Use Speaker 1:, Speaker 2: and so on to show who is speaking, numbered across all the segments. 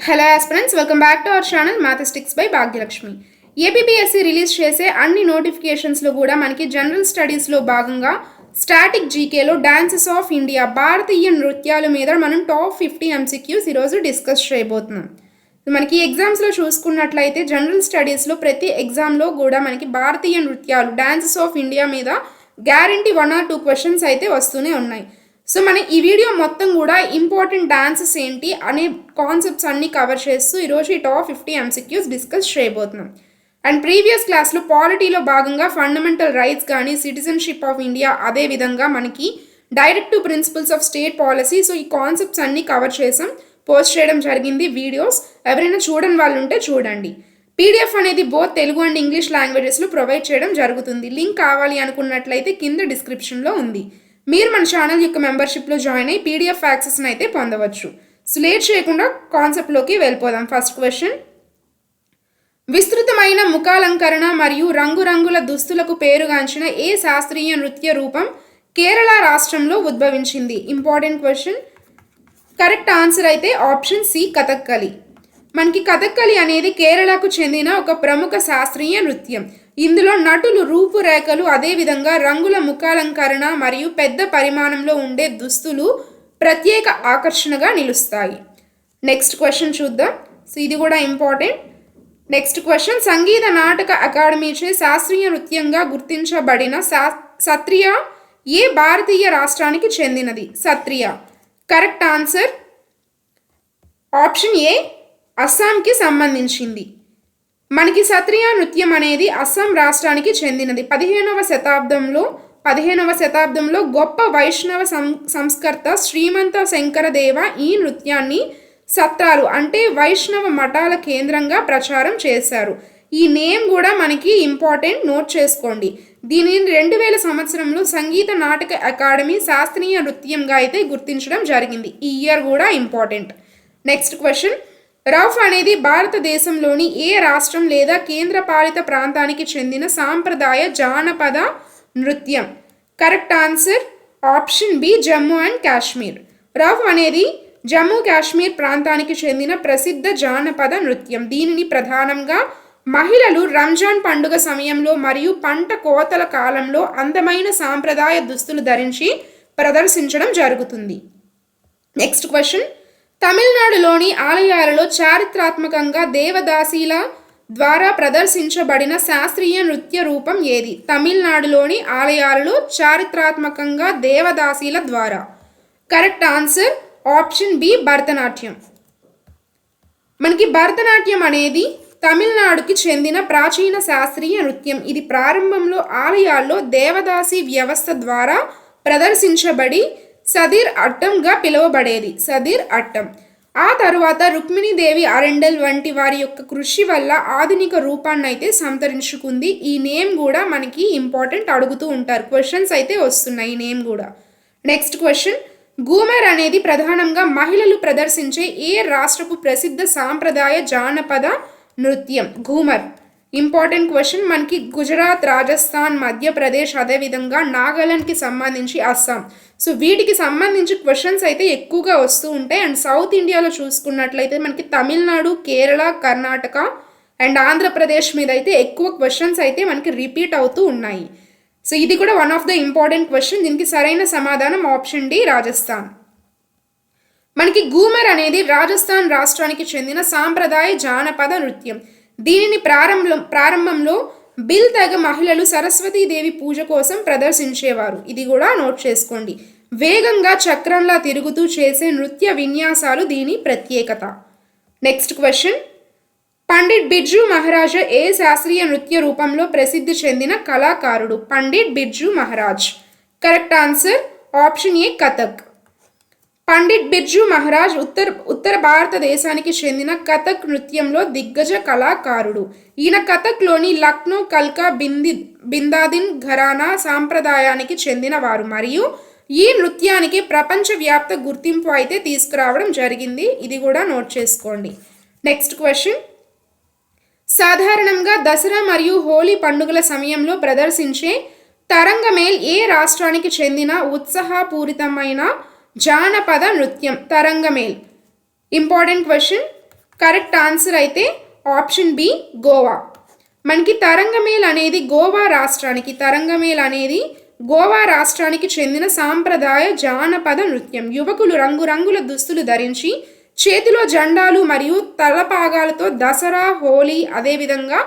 Speaker 1: Hello aspirants, welcome back to our channel mathematics by Bhagyalakshmi. APPSC release చేసే అన్ని నోటిఫికేషన్స్లో కూడా మనకి జనరల్ స్టడీస్లో భాగంగా స్టాటిక్ జీకేలో డాన్సెస్ ఆఫ్ ఇండియా భారతీయ నృత్యాల మీద మనం టాప్ 50 ఎంసీక్యూస్ ఈరోజు డిస్కస్ చేయబోతున్నాం. మనకి ఎగ్జామ్స్లో చూసుకున్నట్లయితే జనరల్ స్టడీస్లో ప్రతి ఎగ్జామ్లో కూడా మనకి భారతీయ నృత్యాలు డాన్సెస్ ఆఫ్ ఇండియా మీద గ్యారంటీ 1 or 2 క్వశ్చన్స్ అయితే వస్తూనే ఉన్నాయి. సో మన ఈ వీడియో మొత్తం కూడా ఇంపార్టెంట్ డాన్సెస్ ఏంటి అనే కాన్సెప్ట్స్ అన్నీ కవర్ చేస్తూ ఈరోజు ఈ టాప్ 50 ఎంసీక్యూస్ డిస్కస్ చేయబోతున్నాం. అండ్ ప్రీవియస్ క్లాస్లో పాలిటీలో భాగంగా ఫండమెంటల్ రైట్స్ కానీ సిటిజన్షిప్ ఆఫ్ ఇండియా, అదేవిధంగా మనకి directive principles of state policy, so ఈ కాన్సెప్ట్స్ అన్నీ కవర్ చేసాం, పోస్ట్ చేయడం జరిగింది వీడియోస్. ఎవరైనా చూడని వాళ్ళు ఉంటే చూడండి. పీడిఎఫ్ అనేది బోత్ తెలుగు అండ్ ఇంగ్లీష్ లాంగ్వేజెస్లో ప్రొవైడ్ చేయడం జరుగుతుంది. లింక్ కావాలి అనుకున్నట్లయితే కింద డిస్క్రిప్షన్లో ఉంది. మీరు మన ఛానల్ యొక్క మెంబర్షిప్లో జాయిన్ అయ్యి పీడిఎఫ్ యాక్సెస్ని అయితే పొందవచ్చు. సో లేట్ చేయకుండా కాన్సెప్ట్లోకి వెళ్ళిపోదాం. ఫస్ట్ క్వశ్చన్, విస్తృతమైన ముఖాలంకరణ మరియు రంగురంగుల దుస్తులకు పేరుగాంచిన ఏ శాస్త్రీయ నృత్య రూపం కేరళ రాష్ట్రంలో ఉద్భవించింది? Important question. కరెక్ట్ ఆన్సర్ అయితే ఆప్షన్ సి, కథక్కలి. మనకి కథక్కలి అనేది కేరళకు చెందిన ఒక ప్రముఖ శాస్త్రీయ నృత్యం. ఇందులో నటులు రూపురేఖలు, అదేవిధంగా రంగుల ముఖాలంకరణ మరియు పెద్ద పరిమాణంలో ఉండే దుస్తులు ప్రత్యేక ఆకర్షణగా నిలుస్తాయి. నెక్స్ట్ క్వశ్చన్ చూద్దాం. సో ఇది కూడా important. Next question, Sangeet Natak అకాడమీచే శాస్త్రీయ నృత్యంగా గుర్తించబడిన సత్రియ ఏ భారతీయ రాష్ట్రానికి చెందినది? సత్రియ. కరెక్ట్ ఆన్సర్ ఆప్షన్ ఏ, అస్సాంకి సంబంధించింది. మనకి సత్రియ నృత్యం అనేది అస్సాం రాష్ట్రానికి చెందినది. 15వ శతాబ్దంలో గొప్ప వైష్ణవ సంస్కర్త శ్రీమంత శంకరదేవ ఈ నృత్యాన్ని సత్రాలు అంటే వైష్ణవ మఠాల కేంద్రంగా ప్రచారం చేశారు. ఈ నేమ్ కూడా మనకి ఇంపార్టెంట్, నోట్ చేసుకోండి. దీనిని 2000 సంవత్సరంలో సంగీత నాటక అకాడమీ శాస్త్రీయ నృత్యంగా అయితే గుర్తించడం జరిగింది. ఈ ఇయర్ కూడా ఇంపార్టెంట్. నెక్స్ట్ క్వశ్చన్, రౌఫ్ అనేది భారతదేశంలోని ఏ రాష్ట్రం లేదా కేంద్రపాలిత ప్రాంతానికి చెందిన సాంప్రదాయ జానపద నృత్యం? Correct answer option B, Jammu and Kashmir. Rouf అనేది జమ్మూ కాశ్మీర్ ప్రాంతానికి చెందిన ప్రసిద్ధ జానపద నృత్యం. దీనిని ప్రధానంగా మహిళలు రంజాన్ పండుగ సమయంలో మరియు పంట కోతల కాలంలో అందమైన సాంప్రదాయ దుస్తులు ధరించి ప్రదర్శించడం జరుగుతుంది. నెక్స్ట్ క్వశ్చన్, తమిళనాడులోని ఆలయాలలో చారిత్రాత్మకంగా దేవదాసీల ద్వారా ప్రదర్శించబడిన శాస్త్రీయ నృత్య రూపం ఏది? తమిళనాడులోని ఆలయాలలో చారిత్రాత్మకంగా దేవదాసీల ద్వారా. Correct answer option B, Bharatanatyam. మనకి భరతనాట్యం అనేది తమిళనాడుకి చెందిన ప్రాచీన శాస్త్రీయ నృత్యం. ఇది ప్రారంభంలో ఆలయాల్లో దేవదాసి వ్యవస్థ ద్వారా ప్రదర్శించబడి సదిర్ అట్టంగా పిలువబడేది. సదిర్ అట్టం. ఆ తరువాత రుక్మిణీదేవి అరెండల్ వంటి వారి యొక్క కృషి వల్ల ఆధునిక రూపాన్ని అయితే సంతరించుకుంది. ఈ నేమ్ కూడా మనకి ఇంపార్టెంట్, అడుగుతూ ఉంటారు, క్వశ్చన్స్ అయితే వస్తున్నాయి ఈ నేమ్ కూడా. నెక్స్ట్ క్వశ్చన్, గూమర్ అనేది ప్రధానంగా మహిళలు ప్రదర్శించే ఏ రాష్ట్రపు ప్రసిద్ధ సాంప్రదాయ జానపద నృత్యం? గూమర్. Important question. మనకి గుజరాత్, రాజస్థాన్, మధ్యప్రదేశ్, అదేవిధంగా నాగాలాండ్కి సంబంధించి అస్సాం. సో వీటికి సంబంధించి క్వశ్చన్స్ అయితే ఎక్కువగా వస్తూ ఉంటాయి. అండ్ సౌత్ ఇండియాలో చూసుకున్నట్లయితే మనకి తమిళనాడు, కేరళ, కర్ణాటక అండ్ ఆంధ్రప్రదేశ్ మీద అయితే ఎక్కువ క్వశ్చన్స్ అయితే మనకి రిపీట్ అవుతూ ఉన్నాయి. సో ఇది కూడా one of the important question. దీనికి సరైన సమాధానం ఆప్షన్ డి, రాజస్థాన్. మనకి గూమర్ అనేది రాజస్థాన్ రాష్ట్రానికి చెందిన సాంప్రదాయ జానపద నృత్యం. దీనిని ప్రారంభంలో బిల్ తెగ మహిళలు సరస్వతీదేవి పూజ కోసం ప్రదర్శించేవారు. ఇది కూడా నోట్ చేసుకోండి. వేగంగా చక్రంలా తిరుగుతూ చేసే నృత్య విన్యాసాలు దీని ప్రత్యేకత. నెక్స్ట్ క్వశ్చన్, పండిట్ బిర్జూ మహారాజ్ ఏ శాస్త్రీయ నృత్య రూపంలో ప్రసిద్ధి చెందిన కళాకారుడు? Pandit Birju Maharaj. Correct answer option A, Kathak. Pandit Birju Maharaj ఉత్తర భారతదేశానికి చెందిన కథక్ నృత్యంలో దిగ్గజ కళాకారుడు. ఈయన కథక్లోని లక్నో, కల్కా, బిందాదిన్ ఘరానా సాంప్రదాయానికి చెందినవారు మరియు ఈ నృత్యానికి ప్రపంచవ్యాప్త గుర్తింపు అయితే తీసుకురావడం జరిగింది. ఇది కూడా నోట్ చేసుకోండి. నెక్స్ట్ క్వశ్చన్, సాధారణంగా దసరా మరియు హోలీ పండుగల సమయంలో ప్రదర్శించే తరంగమేల్ ఏ రాష్ట్రానికి చెందిన ఉత్సాహపూరితమైన జానపద నృత్యం? Tarangamel. Important question. Correct answer అయితే ఆప్షన్ బి గోవా. మనకి తరంగమేల్ అనేది గోవా రాష్ట్రానికి చెందిన సాంప్రదాయ జానపద నృత్యం. యువకులు రంగురంగుల దుస్తులు ధరించి చేతిలో జెండాలు మరియు తలపాగాలతో దసరా, హోలీ అదేవిధంగా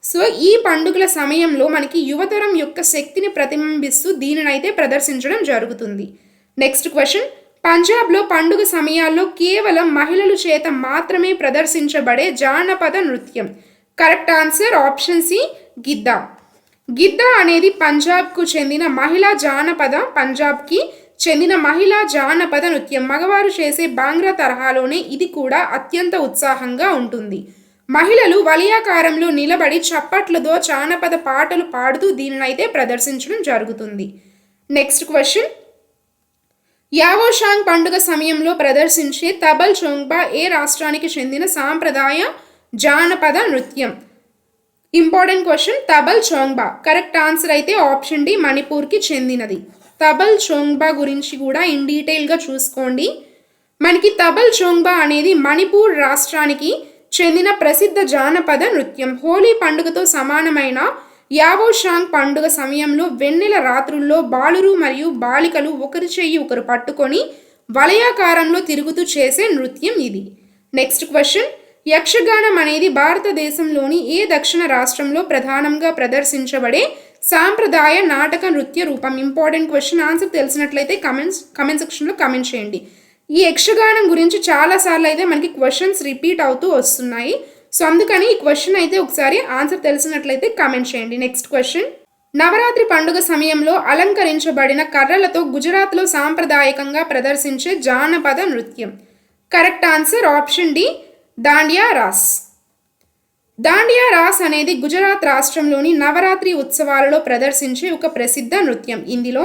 Speaker 1: సో ఈ పండుగల సమయంలో మనకి యువతరం యొక్క శక్తిని ప్రతిబింబిస్తూ దీనినైతే ప్రదర్శించడం జరుగుతుంది. నెక్స్ట్ క్వశ్చన్, పంజాబ్లో పండుగ సమయాల్లో కేవలం మహిళల చేత మాత్రమే ప్రదర్శించబడే జానపద నృత్యం. Correct answer option C Giddha. Giddha అనేది పంజాబ్కి చెందిన మహిళా జానపద నృత్యం. మగవారు చేసే బాంగ్రా తరహాలోనే ఇది కూడా అత్యంత ఉత్సాహంగా ఉంటుంది. మహిళలు వలయాకారంలో నిలబడి చప్పట్లతో జానపద పాటలు పాడుతూ దీనినైతే ప్రదర్శించడం జరుగుతుంది. నెక్స్ట్ క్వశ్చన్, యావోషాంగ్ పండుగ సమయంలో ప్రదర్శించే తబల్ చోంగ్బా ఏ రాష్ట్రానికి చెందిన సాంప్రదాయ జానపద నృత్యం? Important question, Tabal Chongba. Correct answer అయితే ఆప్షన్ డి మణిపూర్కి చెందినది. తబల్ చోంగ్బా గురించి కూడా ఇన్ డీటెయిల్గా చూసుకోండి. మనకి తబల్ చోంగ్బా అనేది మణిపూర్ రాష్ట్రానికి చెందిన ప్రసిద్ధ జానపద నృత్యం. హోలీ పండుగతో సమానమైన యావోషాంగ్ పండుగ సమయంలో వెన్నెల రాత్రుల్లో బాలురు మరియు బాలికలు ఒకరి చెయ్యి ఒకరు పట్టుకొని వలయాకారంలో తిరుగుతూ చేసే నృత్యం ఇది. నెక్స్ట్ క్వశ్చన్, యక్షగానం అనేది భారతదేశంలోని ఏ దక్షిణ రాష్ట్రంలో ప్రధానంగా ప్రదర్శించబడే సాంప్రదాయ నాటక నృత్య రూపం? Important question. ఆన్సర్ తెలిసినట్లయితే కమెంట్ సెక్షన్లో కమెంట్ చేయండి. ఈ యక్షగానం గురించి చాలాసార్లు అయితే మనకి క్వశ్చన్స్ రిపీట్ అవుతూ వస్తున్నాయి. సో అందుకని ఈ క్వశ్చన్ అయితే ఒకసారి ఆన్సర్ తెలిసినట్లయితే కమెంట్ చేయండి. నెక్స్ట్ క్వశ్చన్, నవరాత్రి పండుగ సమయంలో అలంకరించబడిన కర్రలతో గుజరాత్లో సాంప్రదాయకంగా ప్రదర్శించే జానపద నృత్యం. Correct answer option D Dandiya Raas. Dandiya Raas అనేది గుజరాత్ రాష్ట్రంలోని నవరాత్రి ఉత్సవాలలో ప్రదర్శించే ఒక ప్రసిద్ధ నృత్యం. ఇందులో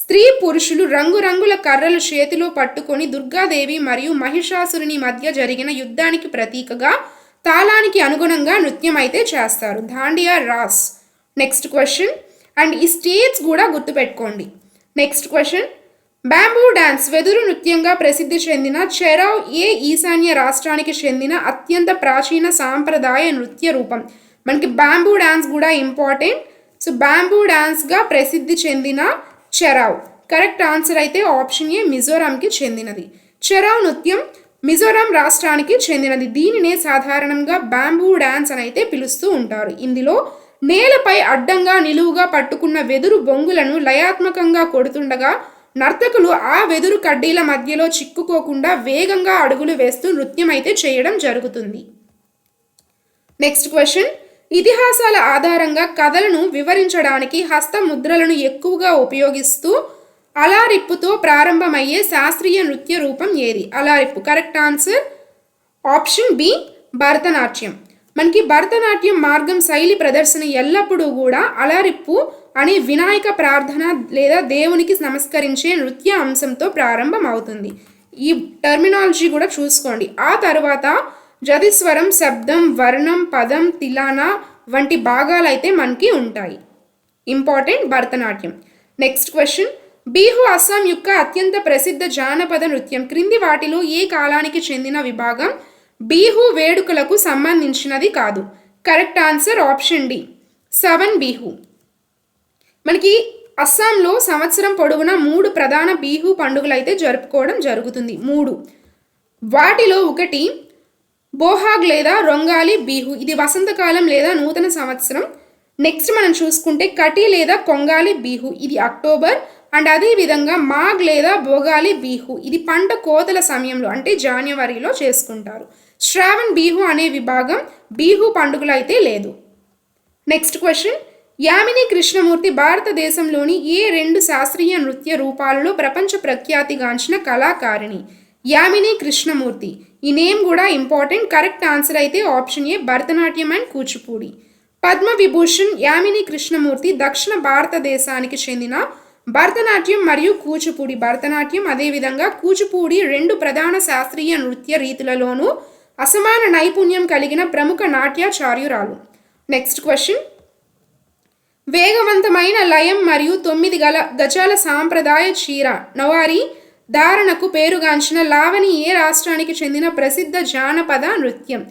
Speaker 1: స్త్రీ పురుషులు రంగురంగుల కర్రలు చేతిలో పట్టుకొని దుర్గాదేవి మరియు మహిషాసురుని మధ్య జరిగిన యుద్ధానికి ప్రతీకగా తాళానికి అనుగుణంగా నృత్యం అయితే చేస్తారు. Dandiya Raas. Next question, and ఈ స్టేట్స్ కూడా గుర్తుపెట్టుకోండి. నెక్స్ట్ క్వశ్చన్, బ్యాంబూ డ్యాన్స్ వెదురు నృత్యంగా ప్రసిద్ధి చెందిన చెరావ్ ఏ ఈశాన్య రాష్ట్రానికి చెందిన అత్యంత ప్రాచీన సాంప్రదాయ నృత్య రూపం? మనకి బ్యాంబూ డ్యాన్స్ కూడా ఇంపార్టెంట్. సో బ్యాంబూ డ్యాన్స్గా ప్రసిద్ధి చెందిన చెరావ్. కరెక్ట్ ఆన్సర్ అయితే ఆప్షన్ ఏ మిజోరాంకి చెందినది. చెరావ్ నృత్యం మిజోరాం రాష్ట్రానికి చెందినది. దీనినే సాధారణంగా బ్యాంబూ డ్యాన్స్ అని అయితే పిలుస్తూ ఉంటారు. ఇందులో నేలపై అడ్డంగా నిలువుగా పట్టుకున్న వెదురు బొంగులను లయాత్మకంగా కొడుతుండగా నర్తకులు ఆ వెదురు కడ్డీల మధ్యలో చిక్కుకోకుండా వేగంగా అడుగులు వేస్తూ నృత్యం అయితే చేయడం జరుగుతుంది. నెక్స్ట్ క్వశ్చన్, ఇతిహాసాల ఆధారంగా కథలను వివరించడానికి హస్తముద్రలను ఎక్కువగా ఉపయోగిస్తూ అలారిప్పుతో ప్రారంభమయ్యే శాస్త్రీయ నృత్య రూపం ఏది? Alarippu. Correct answer option B Bharatanatyam. మనకి భరతనాట్యం మార్గం శైలి ప్రదర్శన ఎల్లప్పుడూ కూడా అలారిప్పు అనే వినాయక ప్రార్థన లేదా దేవునికి నమస్కరించే నృత్య అంశంతో ప్రారంభం అవుతుంది. ఈ టర్మినాలజీ కూడా చూసుకోండి. ఆ తర్వాత జతిస్వరం, శబ్దం, వర్ణం, పదం, తిలానా వంటి భాగాలు అయితే మనకి ఉంటాయి. Important Bharatanatyam. Next question, Bihu Assam యొక్క అత్యంత ప్రసిద్ధ జానపద నృత్యం క్రింది వాటిలో ఏ కాలానికి చెందిన విభాగం బిహు వేడుకలకు సంబంధించినది కాదు? Correct answer option D Sawan Bihu. మనకి అస్సాంలో సంవత్సరం పొడవునా 3 ప్రధాన బిహు పండుగలు అయితే జరుపుకోవడం జరుగుతుంది. 3 వాటిలో ఒకటి బోహాగ్ లేదా రొంగాలి బిహు, ఇది వసంతకాలం లేదా నూతన సంవత్సరం. నెక్స్ట్ మనం చూసుకుంటే కటి లేదా కొంగాలి బిహు, ఇది అక్టోబర్. అండ్ అదేవిధంగా మాగ్ లేదా బోగాలి బిహు, ఇది పంట కోతల సమయంలో అంటే జనవరిలో చేసుకుంటారు. శ్రావణ్ బిహు అనే విభాగం బిహు పండుగలు అయితే లేదు. నెక్స్ట్ క్వశ్చన్, యామిని కృష్ణమూర్తి భారతదేశంలోని ఏ 2 శాస్త్రీయ నృత్య రూపాలలో ప్రపంచ ప్రఖ్యాతిగాంచిన కళాకారిణి? యామిని కృష్ణమూర్తి. ఈ నేమ్ కూడా ఇంపార్టెంట్. కరెక్ట్ ఆన్సర్ అయితే option A Bharatanatyam and Kuchipudi. Padma Vibhushan Yamini Krishnamurthy దక్షిణ భారతదేశానికి చెందిన భరతనాట్యం మరియు కూచిపూడి. భరతనాట్యం అదేవిధంగా కూచిపూడి 2 ప్రధాన శాస్త్రీయ నృత్య రీతులలోనూ అసమాన నైపుణ్యం కలిగిన ప్రముఖ నాట్యాచార్యురాలు. నెక్స్ట్ క్వశ్చన్, వేగవంతమైన లయం మరియు 9 గజాల సాంప్రదాయ చీర నవారీ ధారణకు పేరుగాంచిన లావణి ఏ రాష్ట్రానికి చెందిన ప్రసిద్ధ జానపద నృత్యం?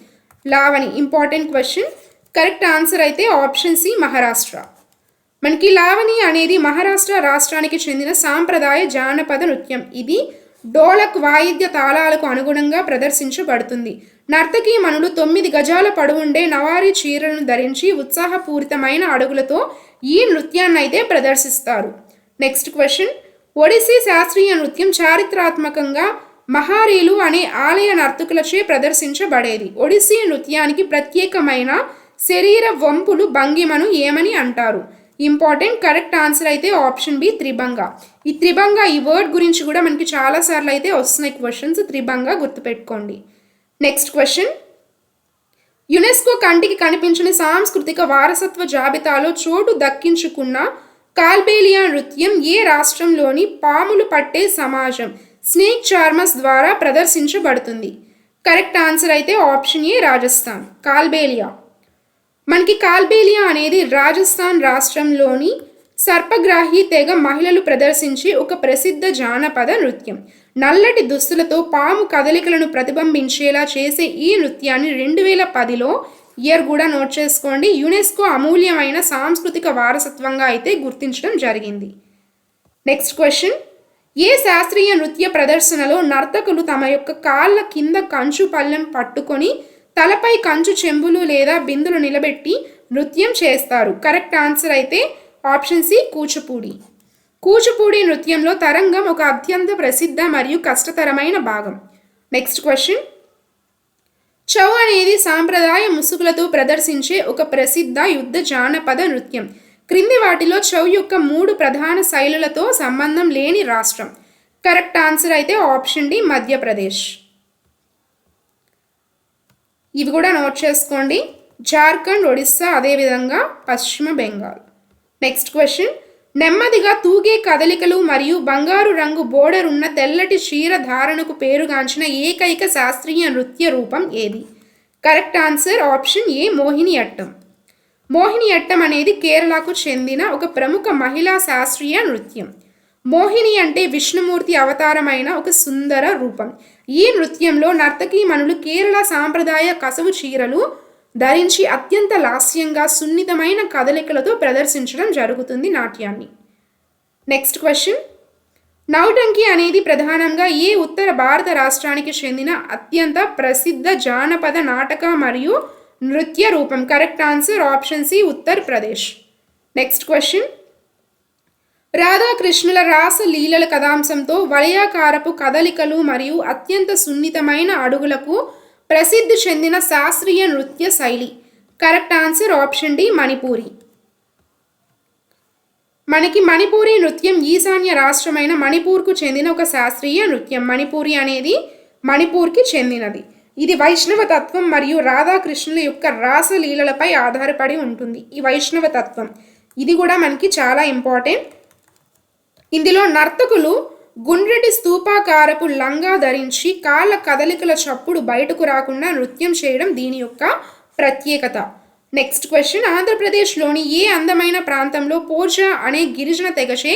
Speaker 1: Lavani important question. Correct answer అయితే ఆప్షన్ సి మహారాష్ట్ర. మనకి లావణి అనేది మహారాష్ట్ర రాష్ట్రానికి చెందిన సాంప్రదాయ జానపద నృత్యం. ఇది డోలక్ వాయిద్య తాళాలకు అనుగుణంగా ప్రదర్శించబడుతుంది. నర్తకీమణులు 9 గజాల పొడవుండే నవారీ చీరలను ధరించి ఉత్సాహపూరితమైన అడుగులతో ఈ నృత్యాన్ని అయితే ప్రదర్శిస్తారు. Next question. ఒడిస్సీ శాస్త్రీయ నృత్యం చారిత్రాత్మకంగా మహారీలు అనే ఆలయ నర్తకులచే ప్రదర్శించబడేది. ఒడిస్సీ నృత్యానికి ప్రత్యేకమైన శరీర వంపులు భంగిమను ఏమని అంటారు? ఇంపార్టెంట్. కరెక్ట్ ఆన్సర్ అయితే ఆప్షన్ బి త్రిభంగ. ఈ త్రిభంగ ఈ వర్డ్ గురించి కూడా మనకి చాలాసార్లు అయితే వస్తున్నాయి క్వశ్చన్స్. త్రిభంగ గుర్తుపెట్టుకోండి. Next question. యునెస్కో కంటికి కనిపించని సాంస్కృతిక వారసత్వ జాబితాలో చోటు దక్కించుకున్న కాల్బేలియా నృత్యం ఏ రాష్ట్రంలోని పాములు పట్టే సమాజం స్నేక్ చార్మర్స్ ద్వారా ప్రదర్శించబడుతుంది? కరెక్ట్ ఆన్సర్ అయితే ఆప్షన్ ఏ రాజస్థాన్. కాల్బేలియా. మనకి కాల్బేలియా అనేది రాజస్థాన్ రాష్ట్రంలోని సర్పగ్రాహి తెగ మహిళలు ప్రదర్శించే ఒక ప్రసిద్ధ జానపద నృత్యం. నల్లటి దుస్తులతో పాము కదలికలను ప్రతిబింబించేలా చేసే ఈ నృత్యాన్ని 2010లో ఇయర్ కూడా నోట్ చేసుకోండి, యునెస్కో అమూల్యమైన సాంస్కృతిక వారసత్వంగా అయితే గుర్తించడం జరిగింది. Next question. ఏ శాస్త్రీయ నృత్య ప్రదర్శనలో నర్తకులు తమ యొక్క కాళ్ళ కింద కంచు పళ్ళెం పట్టుకొని తలపై కంచు చెంబులు లేదా బిందులు నిలబెట్టి నృత్యం చేస్తారు? కరెక్ట్ ఆన్సర్ అయితే ఆప్షన్ సి కూచిపూడి. కూచిపూడి నృత్యంలో తరంగం ఒక అత్యంత ప్రసిద్ధ మరియు కష్టతరమైన భాగం. Next question. చౌ అనేది సాంప్రదాయ ముసుగులతో ప్రదర్శించే ఒక ప్రసిద్ధ యుద్ధ జానపద నృత్యం. క్రింది వాటిలో చౌ యొక్క 3 ప్రధాన శైలులతో సంబంధం లేని రాష్ట్రం? కరెక్ట్ ఆన్సర్ అయితే ఆప్షన్ డి మధ్యప్రదేశ్. ఇవి కూడా నోట్ చేసుకోండి. జార్ఖండ్, ఒడిస్సా, అదేవిధంగా పశ్చిమ బెంగాల్. Next question. నెమ్మదిగా తూగే కదలికలు మరియు బంగారు రంగు బోర్డర్ ఉన్న తెల్లటి చీర ధారణకు పేరుగాంచిన ఏకైక శాస్త్రీయ నృత్య రూపం ఏది? కరెక్ట్ ఆన్సర్ ఆప్షన్ ఏ మోహినియట్టం. మోహినియట్టం అనేది కేరళకు చెందిన ఒక ప్రముఖ మహిళా శాస్త్రీయ నృత్యం. మోహిని అంటే విష్ణుమూర్తి అవతారమైన ఒక సుందర రూపం. ఈ నృత్యంలో నర్తకీమణులు కేరళ సాంప్రదాయ కసవు చీరలు ధరించి అత్యంత లాస్యంగా సున్నితమైన కదలికలతో ప్రదర్శించడం జరుగుతుంది నాట్యాన్ని. Next question. నౌటంకి అనేది ప్రధానంగా ఏ ఉత్తర భారత రాష్ట్రానికి చెందిన అత్యంత ప్రసిద్ధ జానపద నాటక మరియు నృత్య రూపం? Correct answer option C Uttar Pradesh. Next question. రాధాకృష్ణుల రాస లీలల కథాంశంతో వలయాకారపు కదలికలు మరియు అత్యంత సున్నితమైన అడుగులకు ప్రసిద్ధి చెందిన శాస్త్రీయ నృత్య శైలి? Correct answer option D Manipuri. మనకి మణిపూరి నృత్యం ఈశాన్య రాష్ట్రమైన మణిపూర్కు చెందిన ఒక శాస్త్రీయ నృత్యం. మణిపూరి అనేది మణిపూర్కి చెందినది. ఇది వైష్ణవ తత్వం మరియు రాధాకృష్ణుల యొక్క రాసలీలలపై ఆధారపడి ఉంటుంది. ఈ వైష్ణవ తత్వం ఇది కూడా మనకి చాలా ఇంపార్టెంట్. ఇందులో నర్తకులు గుండ్రటి స్తూపాకారపు లంగా ధరించి కాళ్ళ కదలికల చప్పుడు బయటకు రాకుండా నృత్యం చేయడం దీని యొక్క ప్రత్యేకత. Next question. ఆంధ్రప్రదేశ్లోని ఏ అందమైన ప్రాంతంలో పోర్జా అనే గిరిజన తెగచే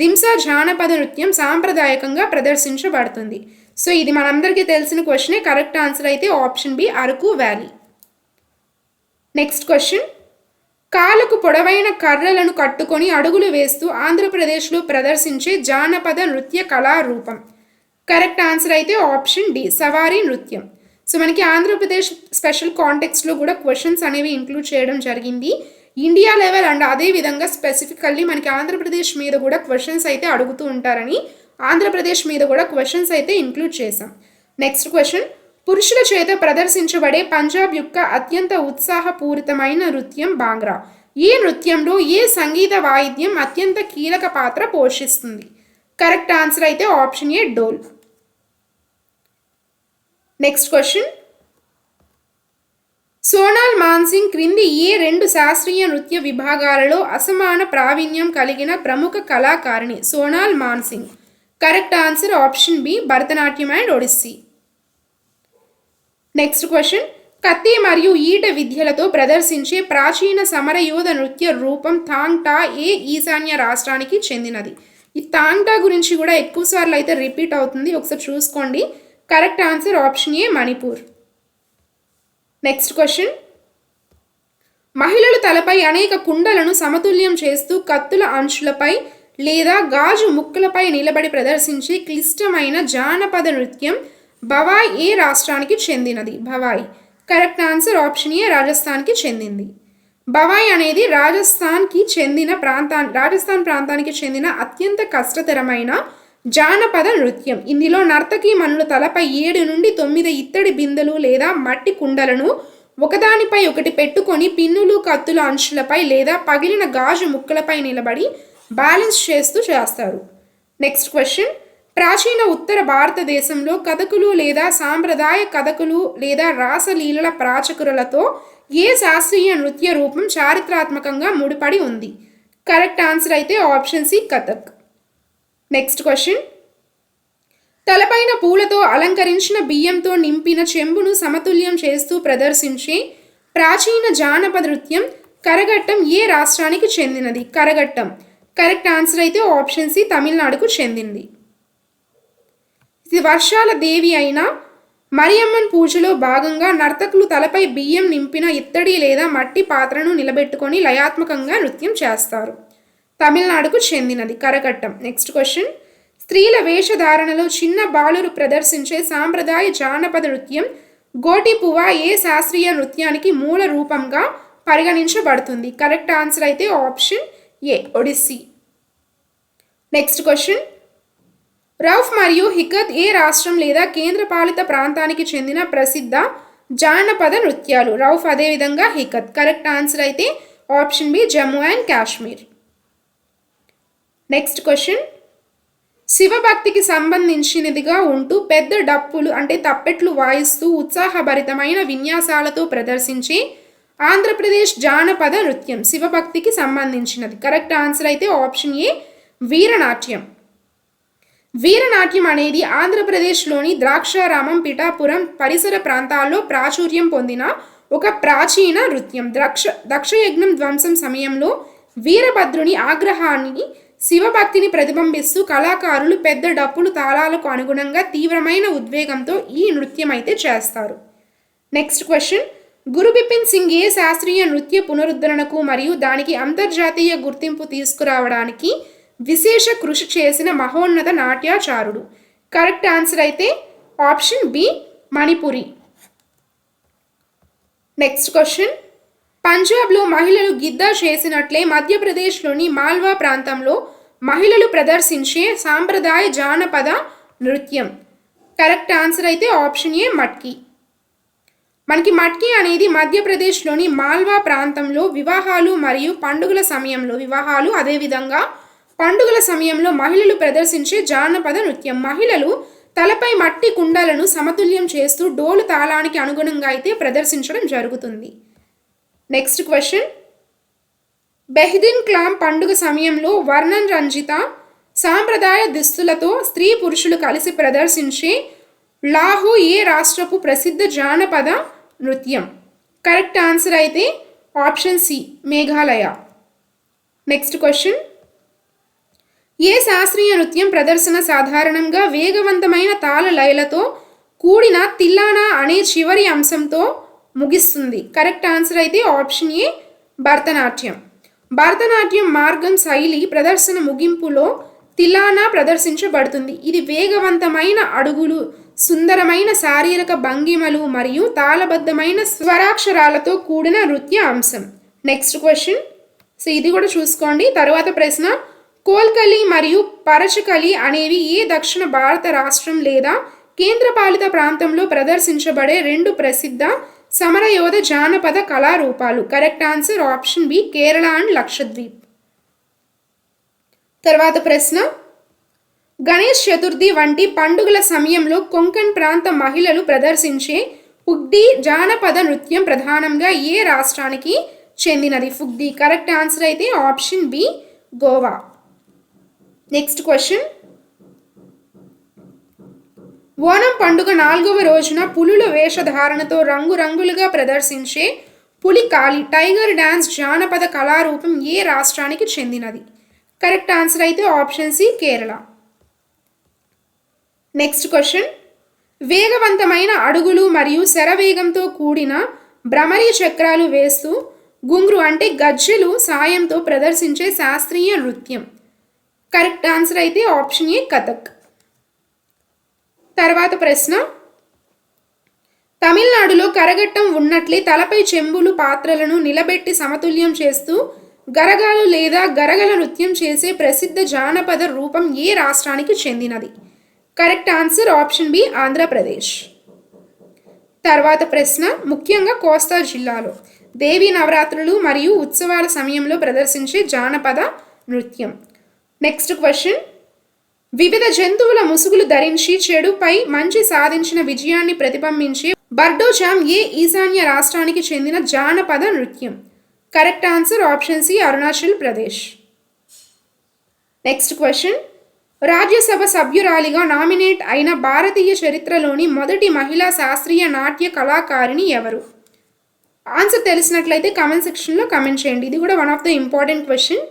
Speaker 1: దింసా జానపద నృత్యం సాంప్రదాయకంగా ప్రదర్శించబడుతుంది? సో ఇది మనందరికీ తెలిసిన క్వశ్చనే. కరెక్ట్ ఆన్సర్ అయితే option B Araku Valley. Next question. కాళ్ళకు పొడవైన కర్రలను కట్టుకొని అడుగులు వేస్తూ ఆంధ్రప్రదేశ్లో ప్రదర్శించే జానపద నృత్య కళారూపం? కరెక్ట్ ఆన్సర్ అయితే ఆప్షన్ డి సవారీ నృత్యం. సో మనకి ఆంధ్రప్రదేశ్ స్పెషల్ కాంటెక్స్లో కూడా క్వశ్చన్స్ అనేవి ఇంక్లూడ్ చేయడం జరిగింది. ఇండియా లెవెల్ అండ్ అదేవిధంగా స్పెసిఫికల్లీ మనకి ఆంధ్రప్రదేశ్ మీద కూడా క్వశ్చన్స్ అయితే అడుగుతూ ఉంటారని ఆంధ్రప్రదేశ్ మీద కూడా క్వశ్చన్స్ అయితే ఇంక్లూడ్ చేశాం. Next question. పురుషుల చేత ప్రదర్శించబడే పంజాబ్ యొక్క అత్యంత ఉత్సాహపూరితమైన నృత్యం భాంగ్రా. ఈ నృత్యంలో ఏ సంగీత వాయిద్యం అత్యంత కీలక పాత్ర పోషిస్తుంది? కరెక్ట్ ఆన్సర్ అయితే option A Dhol. Next question. Sonal Mansingh క్రింది ఏ 2 శాస్త్రీయ నృత్య విభాగాలలో అసమాన ప్రావీణ్యం కలిగిన ప్రముఖ కళాకారిణి? Sonal Mansingh. Correct answer option B Bharatanatyam and Odissi. Next question. కత్తి మరియు ఈట విద్యలతో ప్రదర్శించే ప్రాచీన సమరయోధ నృత్య రూపం థాంగ్ టా ఏ ఈశాన్య రాష్ట్రానికి చెందినది? ఈ తాంగ్టా గురించి కూడా ఎక్కువ సార్లు అయితే రిపీట్ అవుతుంది, ఒకసారి చూసుకోండి. కరెక్ట్ ఆన్సర్ ఆప్షన్ ఏ మణిపూర్. నెక్స్ట్ క్వశ్చన్, మహిళలు తలపై అనేక కుండలను సమతుల్యం చేస్తూ కత్తుల అంచులపై లేదా గాజు ముక్కలపై నిలబడి ప్రదర్శించే క్లిష్టమైన జానపద నృత్యం భవాయ్ ఏ రాష్ట్రానికి చెందినది? భవాయ్. కరెక్ట్ ఆన్సర్ ఆప్షన్ ఏ రాజస్థాన్కి చెందింది. భవాయ్ అనేది రాజస్థాన్ ప్రాంతానికి చెందిన అత్యంత కష్టతరమైన జానపద నృత్యం. ఇందులో నర్తకీ మనుల తలపై 7 నుండి 9 ఇత్తడి బిందెలు లేదా మట్టి కుండలను ఒకదానిపై ఒకటి పెట్టుకొని పిన్నులు కత్తుల అంచులపై లేదా పగిలిన గాజు ముక్కలపై నిలబడి బ్యాలెన్స్ చేస్తూ చేస్తారు. నెక్స్ట్ క్వశ్చన్, ప్రాచీన ఉత్తర భారతదేశంలో కథకులు లేదా సాంప్రదాయ కథకులు లేదా రాసలీలల ప్రాచకులతో ఏ శాస్త్రీయ నృత్య రూపం చారిత్రాత్మకంగా ముడిపడి ఉంది? కరెక్ట్ ఆన్సర్ అయితే option C Kathak. Next question, తలపైన పూలతో అలంకరించిన బియ్యంతో నింపిన చెంబును సమతుల్యం చేస్తూ ప్రదర్శించే ప్రాచీన జానపద నృత్యం కరగట్టం ఏ రాష్ట్రానికి చెందినది? కరగట్టం. కరెక్ట్ ఆన్సర్ అయితే ఆప్షన్ సి తమిళనాడుకు చెందింది. ఇది వర్షాల దేవి అయిన మరియమ్మన్ పూజలో భాగంగా నర్తకులు తలపై బియ్యం నింపిన ఇత్తడి లేదా మట్టి పాత్రను నిలబెట్టుకొని లయాత్మకంగా నృత్యం చేస్తారు. తమిళనాడుకు చెందినది కరగట్టం. నెక్స్ట్ క్వశ్చన్, స్త్రీల వేషధారణలో చిన్న బాలురు ప్రదర్శించే సాంప్రదాయ జానపద నృత్యం గోటిపువా ఏ శాస్త్రీయ నృత్యానికి మూల రూపంగా పరిగణించబడుతుంది? కరెక్ట్ ఆన్సర్ అయితే option A Odissi. Next question, Rouf మరియు హికత్ ఏ రాష్ట్రం లేదా కేంద్రపాలిత ప్రాంతానికి చెందిన ప్రసిద్ధ జానపద నృత్యాలు? రౌఫ్ అదేవిధంగా హికత్. కరెక్ట్ ఆన్సర్ అయితే option B Jammu and Kashmir. Next question, శివభక్తికి సంబంధించినదిగా ఉంటూ పెద్ద డప్పులు అంటే తప్పెట్లు వాయిస్తూ ఉత్సాహభరితమైన విన్యాసాలతో ప్రదర్శించే ఆంధ్రప్రదేశ్ జానపద నృత్యం శివభక్తికి సంబంధించినది. కరెక్ట్ ఆన్సర్ అయితే ఆప్షన్ ఏ వీరనాట్యం. వీరనాట్యం అనేది ఆంధ్రప్రదేశ్లోని ద్రాక్షారామం, పిఠాపురం పరిసర ప్రాంతాల్లో ప్రాచుర్యం పొందిన ఒక ప్రాచీన నృత్యం. దక్షయజ్ఞం ధ్వంసం సమయంలో వీరభద్రుని ఆగ్రహాన్ని, శివభక్తిని ప్రతిబింబిస్తూ కళాకారులు పెద్ద డప్పులు తాళాలకు అనుగుణంగా తీవ్రమైన ఉద్వేగంతో ఈ నృత్యం అయితే చేస్తారు. నెక్స్ట్ క్వశ్చన్, గురు బిపిన్ సింగ్ ఏ శాస్త్రీయ నృత్య పునరుద్ధరణకు మరియు దానికి అంతర్జాతీయ గుర్తింపు తీసుకురావడానికి విశేష కృషి చేసిన మహోన్నత నాట్యాచారుడు? కరెక్ట్ ఆన్సర్ అయితే option B Manipuri. Next question, పంజాబ్లో మహిళలు గిద్దా చేసినట్లే మధ్యప్రదేశ్లోని మాల్వా ప్రాంతంలో మహిళలు ప్రదర్శించే సాంప్రదాయ జానపద నృత్యం? కరెక్ట్ ఆన్సర్ అయితే ఆప్షన్ ఏ మట్కి. మనకి మట్కి అనేది మధ్యప్రదేశ్లోని మాల్వా ప్రాంతంలో వివాహాలు మరియు పండుగల సమయంలో మహిళలు ప్రదర్శించే జానపద నృత్యం. మహిళలు తలపై మట్టి కుండలను సమతుల్యం చేస్తూ డోలు తాళానికి అనుగుణంగా అయితే ప్రదర్శించడం జరుగుతుంది. నెక్స్ట్ క్వశ్చన్, బెహ్దిన్ క్లామ్ పండుగ సమయంలో వర్ణన్ రంజిత సాంప్రదాయ దుస్తులతో స్త్రీ పురుషులు కలిసి ప్రదర్శించే లాహో ఏ రాష్ట్రపు ప్రసిద్ధ జానపద నృత్యం? కరెక్ట్ ఆన్సర్ అయితే option C Meghalaya. Next question, ఏ శాస్త్రీయ నృత్యం ప్రదర్శన సాధారణంగా వేగవంతమైన తాళ లయలతో కూడిన తిల్లానా అనే చివరి అంశంతో ముగిస్తుంది? కరెక్ట్ ఆన్సర్ అయితే ఆప్షన్ ఏ భరతనాట్యం. భరతనాట్యం మార్గం శైలి ప్రదర్శన ముగింపులో తిల్లానా ప్రదర్శించబడుతుంది. ఇది వేగవంతమైన అడుగులు, సుందరమైన శారీరక భంగిమలు మరియు తాళబద్ధమైన స్వరాక్షరాలతో కూడిన నృత్య అంశం. నెక్స్ట్ క్వశ్చన్, సో ఇది కూడా చూసుకోండి. తర్వాత ప్రశ్న, కోల్కలి మరియు పరచకలి అనేవి ఏ దక్షిణ భారత రాష్ట్రం లేదా కేంద్రపాలిత ప్రాంతంలో ప్రదర్శించబడే 2 ప్రసిద్ధ సమరయోధ జానపద కళారూపాలు? Correct answer option B Kerala and Lakshadweep. తర్వాత ప్రశ్న, గణేష్ చతుర్థి వంటి పండుగల సమయంలో కొంకణ్ ప్రాంత మహిళలు ప్రదర్శించే ఫుగ్డీ జానపద నృత్యం ప్రధానంగా ఏ రాష్ట్రానికి చెందినది? ఫుగ్డీ. కరెక్ట్ ఆన్సర్ అయితే option B Goa. Next question, Onam పండుగ 4వ రోజున పులుల వేషధారణతో రంగురంగులుగా ప్రదర్శించే పులికాలి టైగర్ డాన్స్ జానపద కళారూపం ఏ రాష్ట్రానికి చెందినది? కరెక్ట్ ఆన్సర్ అయితే option C Kerala. Next question, వేగవంతమైన అడుగులు మరియు శరవేగంతో కూడిన భ్రమరీ చక్రాలు వేస్తూ గుంగ్రు అంటే గజ్జెలు సాయంతో ప్రదర్శించే శాస్త్రీయ నృత్యం. కరెక్ట్ ఆన్సర్ అయితే ఆప్షన్ ఏ కథక్. తర్వాత ప్రశ్న, తమిళనాడులో కరగట్టం ఉన్నట్లే తలపై చెంబులు పాత్రలను నిలబెట్టి సమతుల్యం చేస్తూ గరగాలు లేదా గరగల నృత్యం చేసే ప్రసిద్ధ జానపద రూపం ఏ రాష్ట్రానికి చెందినది? Correct answer option B Andhra Pradesh. తర్వాత ప్రశ్న, ముఖ్యంగా కోస్తా జిల్లాలో దేవీ నవరాత్రులు మరియు ఉత్సవాల సమయంలో ప్రదర్శించే జానపద నృత్యం. నెక్స్ట్ క్వశ్చన్, వివిధ జంతువుల ముసుగులు ధరించి చెడుపై మంచి సాధించిన విజయాన్ని ప్రతిబింబించే బర్డోజామ్ ఏ ఈశాన్య రాష్ట్రానికి చెందిన జానపద నృత్యం? Correct answer option C Arunachal Pradesh. Next question, Rajya Sabha సభ్యురాలిగా నామినేట్ అయిన భారతీయ చరిత్రలోని మొదటి మహిళా శాస్త్రీయ నాట్య కళాకారిణి ఎవరు? ఆన్సర్ తెలిసినట్లయితే కామెంట్ సెక్షన్లో కామెంట్ చేయండి. ఇది కూడా one of the important question.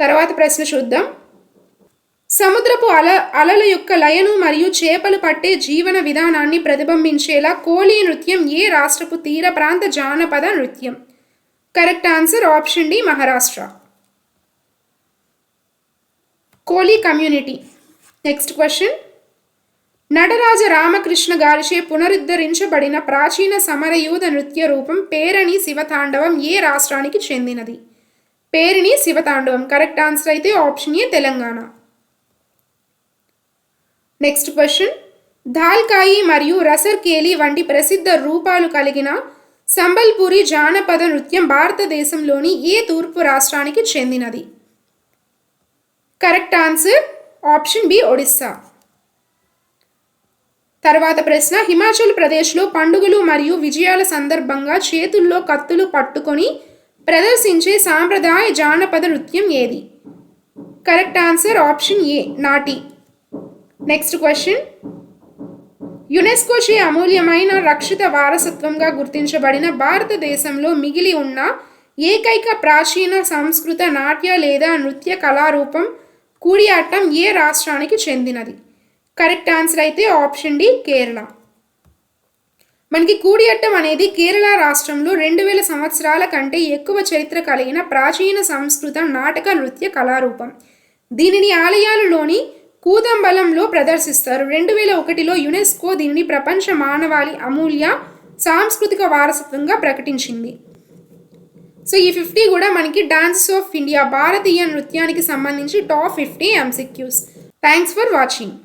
Speaker 1: తర్వాత ప్రశ్న చూద్దాం. సముద్రపు అలల యొక్క లయను మరియు చేపలు పట్టే జీవన విధానాన్ని ప్రతిబింబించేలా కోలీ నృత్యం ఏ రాష్ట్రపు తీర ప్రాంత జానపద నృత్యం? Correct answer option D Maharashtra. Koli community. Next question, Nataraja Ramakrishna గారిచే పునరుద్ధరించబడిన ప్రాచీన సమరయూధ నృత్య రూపం పేరిణి శివతాండవం ఏ రాష్ట్రానికి చెందినది? పేరిణి శివతాండవం. కరెక్ట్ ఆన్సర్ అయితే option A Telangana. Next question, Dhalkai మరియు రసర్కేలి వంటి ప్రసిద్ధ రూపాలు కలిగిన సంబల్పూరి జానపద నృత్యం భారతదేశంలోని ఏ తూర్పు రాష్ట్రానికి చెందినది? Correct answer option B Odisha. తర్వాత ప్రశ్న, హిమాచల్ ప్రదేశ్లో పండుగలు మరియు విజయాల సందర్భంగా చేతుల్లో కత్తులు పట్టుకొని ప్రదర్శించే సాంప్రదాయ జానపద నృత్యం ఏది? కరెక్ట్ ఆన్సర్ ఆప్షన్ ఏ నాటి. నెక్స్ట్ క్వశ్చన్, యునెస్కో చే అమూల్యమైన రక్షిత వారసత్వంగా గుర్తించబడిన భారతదేశంలో మిగిలి ఉన్న ఏకైక ప్రాచీన సంస్కృత నాట్య లేదా నృత్య కళారూపం కూడియాట్టం ఏ రాష్ట్రానికి చెందినది? కరెక్ట్ ఆన్సర్ అయితే ఆప్షన్ డి కేరళ. మనకి కూడియాట్టం అనేది కేరళ రాష్ట్రంలో 2000 సంవత్సరాల కంటే ఎక్కువ చరిత్ర కలిగిన ప్రాచీన సంస్కృత నాటక నృత్య కళారూపం. దీనిని ఆలయాలలోని కూతంబలంలో ప్రదర్శిస్తారు. 2001లో యునెస్కో దీనిని ప్రపంచ మానవాళి అమూల్య సాంస్కృతిక వారసత్వంగా ప్రకటించింది. సో ఈ 50 కూడా మనకి డాన్సెస్ ఆఫ్ ఇండియా భారతీయ నృత్యానికి సంబంధించి top 50 MCQs. Thanks for watching.